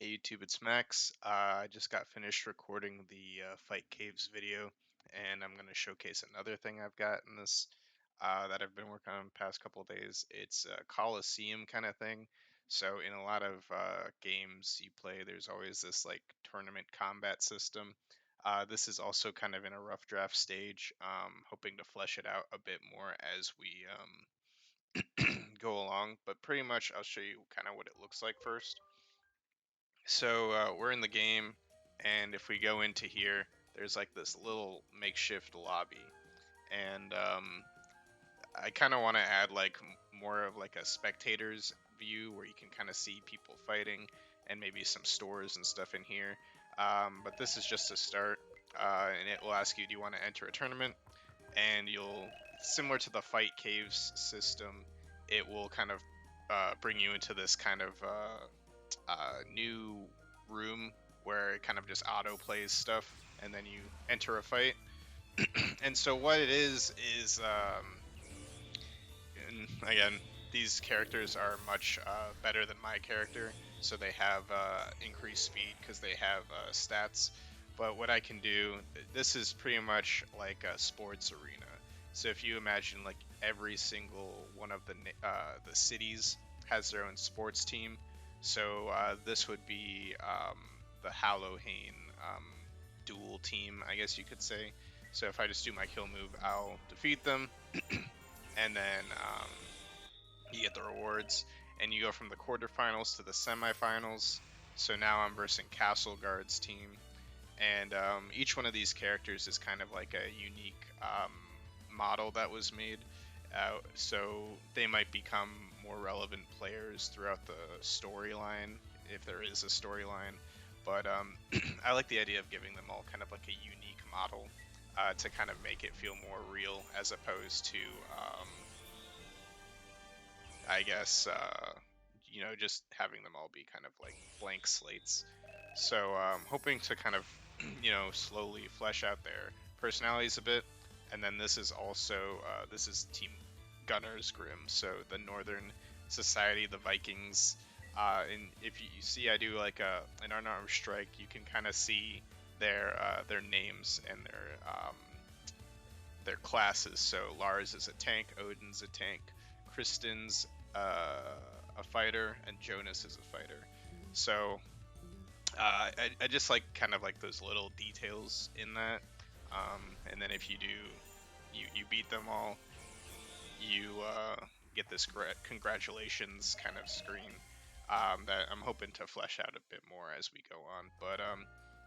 Hey YouTube, it's Max. I just got finished recording the Fight Caves video, and I'm going to showcase another thing I've got in this that I've been working on the past couple of days. It's a Colosseum kind of thing. So in a lot of games you play, there's always this like tournament combat system. This is also kind of in a rough draft stage, hoping to flesh it out a bit more as we go along. But pretty much I'll show you kind of what it looks like first. So we're in the game, and if we go into here, there's like this little makeshift lobby, and I kind of want to add like more of like a spectator's view where you can kind of see people fighting, and maybe some stores and stuff in here. But this is just a start, and it will ask you, do you want to enter a tournament? And you'll, similar to the Fight Caves system, it will kind of bring you into this kind of new room where it kind of just auto plays stuff, and then you enter a fight. And so what it is and again, these characters are much better than my character, so they have increased speed because they have stats. But what I can do, this is pretty much like a sports arena. So if you imagine like every single one of the cities has their own sports team, so this would be the Halloween dual team, I guess you could say. So if I just do my kill move, I'll defeat them, and then you get the rewards, and you go from the quarterfinals to the semifinals. So now I'm versing Castle Guard's team, and each one of these characters is kind of like a unique model that was made. So they might become more relevant players throughout the storyline, if there is a storyline. But I like the idea of giving them all kind of like a unique model to kind of make it feel more real, as opposed to, I guess, just having them all be kind of like blank slates. So hoping to kind of, slowly flesh out their personalities a bit. And then this is also, this is Team Gunner's Grim, so the Northern Society, the Vikings. And if you see, I do like an unarmed strike, you can kind of see their names and their classes. So Lars is a tank, Odin's a tank, Kristen's a fighter, and Jonas is a fighter. So I just like kind of like those little details in that. And then if you do, you beat them all, you get this congratulations kind of screen that I'm hoping to flesh out a bit more as we go on. But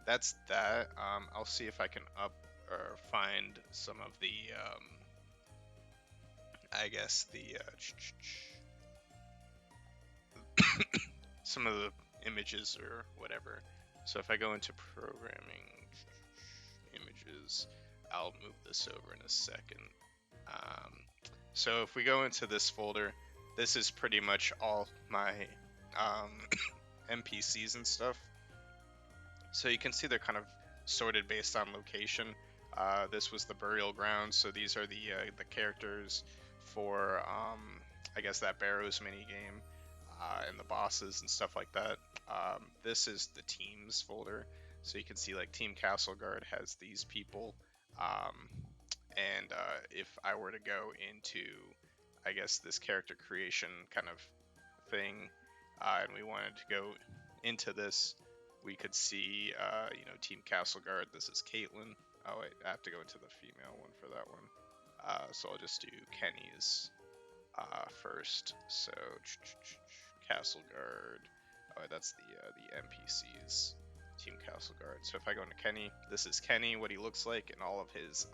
that's that. I'll see if I can up or find some of the, I guess some of the images or whatever. So if I go into programming images, I'll move this over in a second. So if we go into this folder, this is pretty much all my NPCs and stuff. So you can see they're kind of sorted based on location. This was the burial ground, so these are the characters for I guess that Barrows mini game and the bosses and stuff like that. This is the teams folder, so you can see like Team Castle Guard has these people. And if I were to go into, I guess, this character creation kind of thing, and we wanted to go into this, we could see, Team Castle Guard. This is Caitlyn. Oh wait, I have to go into the female one for that one. So I'll just do Kenny's first. So Castle Guard. Oh, that's the NPCs. Team Castle Guard. So if I go into Kenny, this is Kenny, what he looks like, and all of his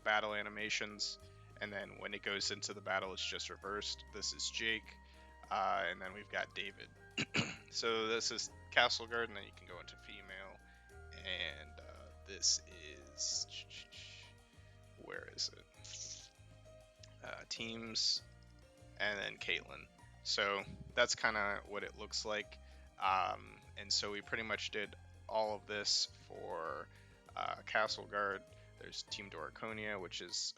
battle animations. And then when it goes into the battle, it's just reversed. This is Jake, and then we've got David. So this is Castle Guard, and then you can go into female, and this is, where is it? Teams, and then Caitlyn. So that's kind of what it looks like. And so we pretty much did all of this for Castle Guard. There's Team Doriconia, which is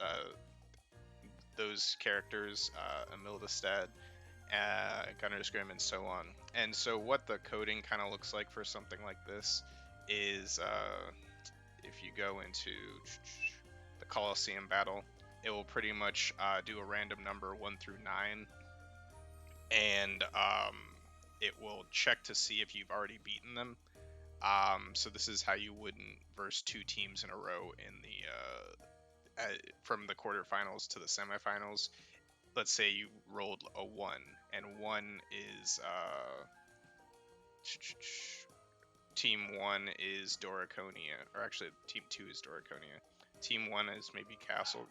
those characters, Amildastad, Gunner's Grim, and so on. And so what the coding kind of looks like for something like this is if you go into the Colosseum battle, it will pretty much do a random number 1 through 9, and it will check to see if you've already beaten them. So this is how you wouldn't verse 2 teams in a row in the from the quarterfinals to the semifinals. Let's say you rolled a 1, and 1 is team 1 is Doriconia, or actually team 2 is Doriconia. Team 1 is maybe Castleguard.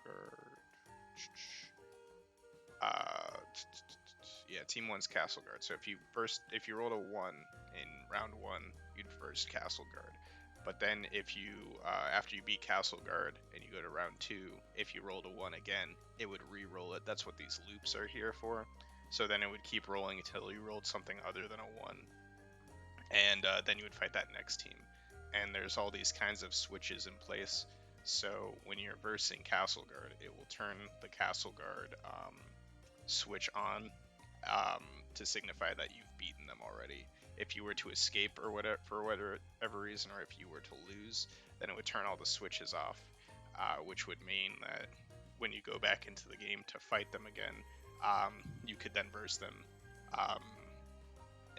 Yeah, team 1's Castleguard. So if you rolled a 1 in round 1, you'd first Castleguard. But then if you after you beat Castleguard and you go to round 2, if you rolled a 1 again, it would re-roll it. That's what these loops are here for. So then it would keep rolling until you rolled something other than a 1. And then you would fight that next team. And there's all these kinds of switches in place. So when you're versing Castleguard, it will turn the Castleguard switch on to signify that you've beaten them already. If you were to escape or whatever for whatever reason, or if you were to lose, then it would turn all the switches off, which would mean that when you go back into the game to fight them again, you could then verse them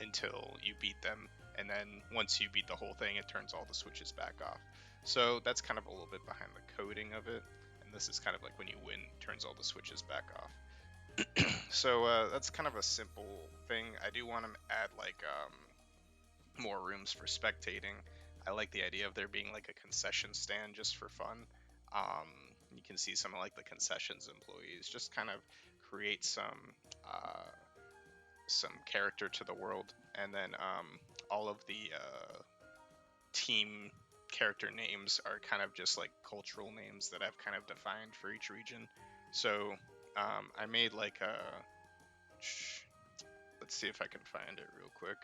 until you beat them, and then once you beat the whole thing, it turns all the switches back off. So that's kind of a little bit behind the coding of it, and this is kind of like when you win, turns all the switches back off. So that's kind of a simple thing. I do want to add like more rooms for spectating. I like the idea of there being like a concession stand just for fun. You can see some of like the concessions employees, just kind of create some character to the world, and then all of the team character names are kind of just like cultural names that I've kind of defined for each region. So I made like a let's see if I can find it real quick.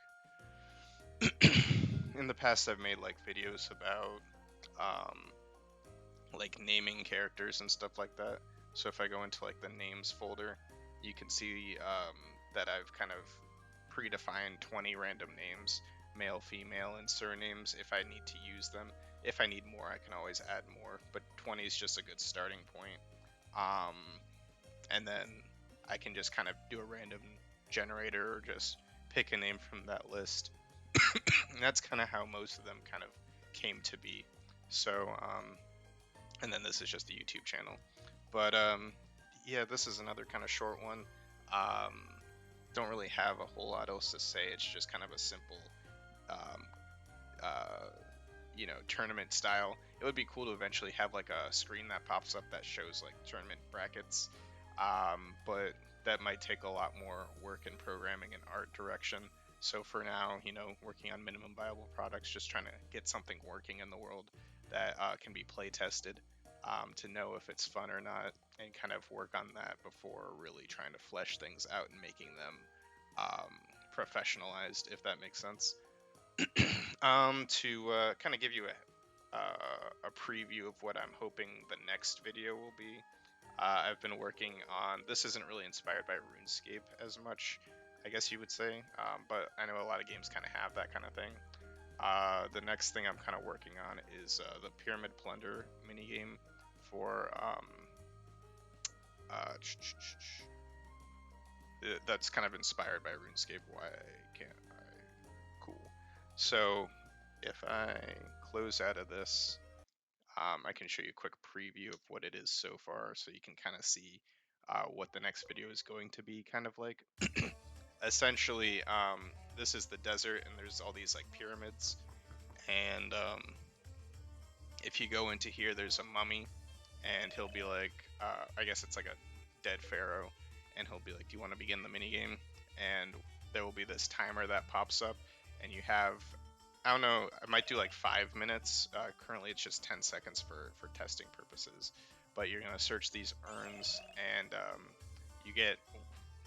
In the past, I've made like videos about like naming characters and stuff like that. So if I go into like the names folder, you can see that I've kind of predefined 20 random names, male, female, and surnames if I need to use them. If I need more, I can always add more, but 20 is just a good starting point. And then I can just kind of do a random generator or just pick a name from that list. And that's kind of how most of them kind of came to be. So, and then this is just a YouTube channel. But yeah, this is another kind of short one. Don't really have a whole lot else to say. It's just kind of a simple, tournament style. It would be cool to eventually have like a screen that pops up that shows like tournament brackets, but that might take a lot more work in programming and art direction. So for now, working on minimum viable products, just trying to get something working in the world that can be play tested, to know if it's fun or not, and kind of work on that before really trying to flesh things out and making them professionalized, if that makes sense. To kind of give you a preview of what I'm hoping the next video will be, I've been working on, this isn't really inspired by RuneScape as much, I guess you would say, but I know a lot of games kind of have that kind of thing. The next thing I'm kind of working on is the Pyramid Plunder minigame for that's kind of inspired by RuneScape. Why can't I? Cool. So if I close out of this, I can show you a quick preview of what it is so far, so you can kind of see what the next video is going to be kind of like. Essentially, this is the desert, and there's all these like pyramids, and if you go into here, there's a mummy, and he'll be like, I guess it's like a dead pharaoh, and he'll be like, do you want to begin the minigame? And there will be this timer that pops up, and you have, I don't know, I might do like 5 minutes. Currently it's just 10 seconds for testing purposes, but you're going to search these urns, and you get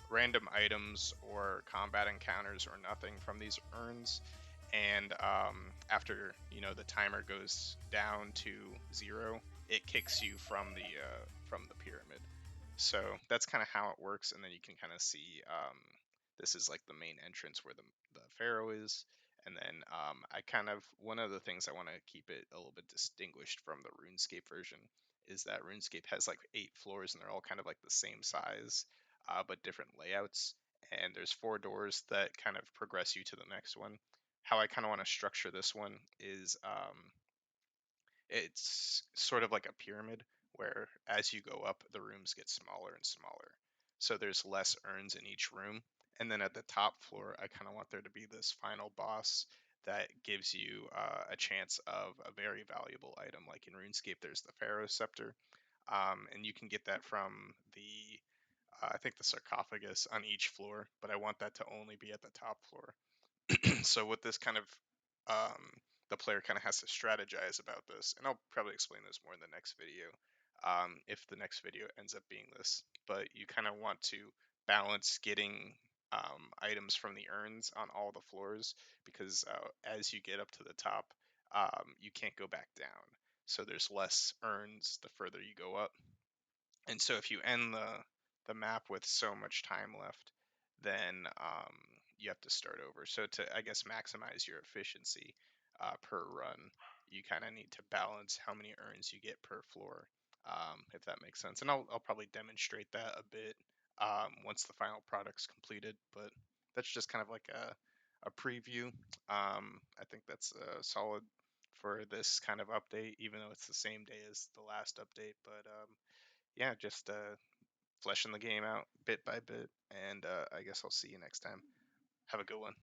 random items or combat encounters or nothing from these urns. And after the timer goes down to 0, it kicks you from the pyramid. So that's kind of how it works, and then you can kind of see This is like the main entrance where the pharaoh is. And then I kind of, one of the things I want to keep it a little bit distinguished from the RuneScape version is that RuneScape has like 8 floors and they're all kind of like the same size, but different layouts. And there's 4 doors that kind of progress you to the next one. How I kind of want to structure this one is it's sort of like a pyramid where as you go up, the rooms get smaller and smaller. So there's less urns in each room. And then at the top floor, I kind of want there to be this final boss that gives you a chance of a very valuable item. Like in RuneScape, there's the Pharaoh Scepter. And you can get that from I think the sarcophagus on each floor, but I want that to only be at the top floor. So with this kind of the player kind of has to strategize about this, and I'll probably explain this more in the next video, if the next video ends up being this. But you kind of want to balance getting items from the urns on all the floors, because as you get up to the top, you can't go back down. So there's less urns the further you go up. And so if you end the map with so much time left, then you have to start over. So to, I guess, maximize your efficiency per run, you kind of need to balance how many urns you get per floor, if that makes sense. And I'll probably demonstrate that a bit once the final product's completed. But that's just kind of like a preview. I think that's solid for this kind of update, even though it's the same day as the last update. But yeah, just fleshing the game out bit by bit. And I guess I'll see you next time. Have a good one.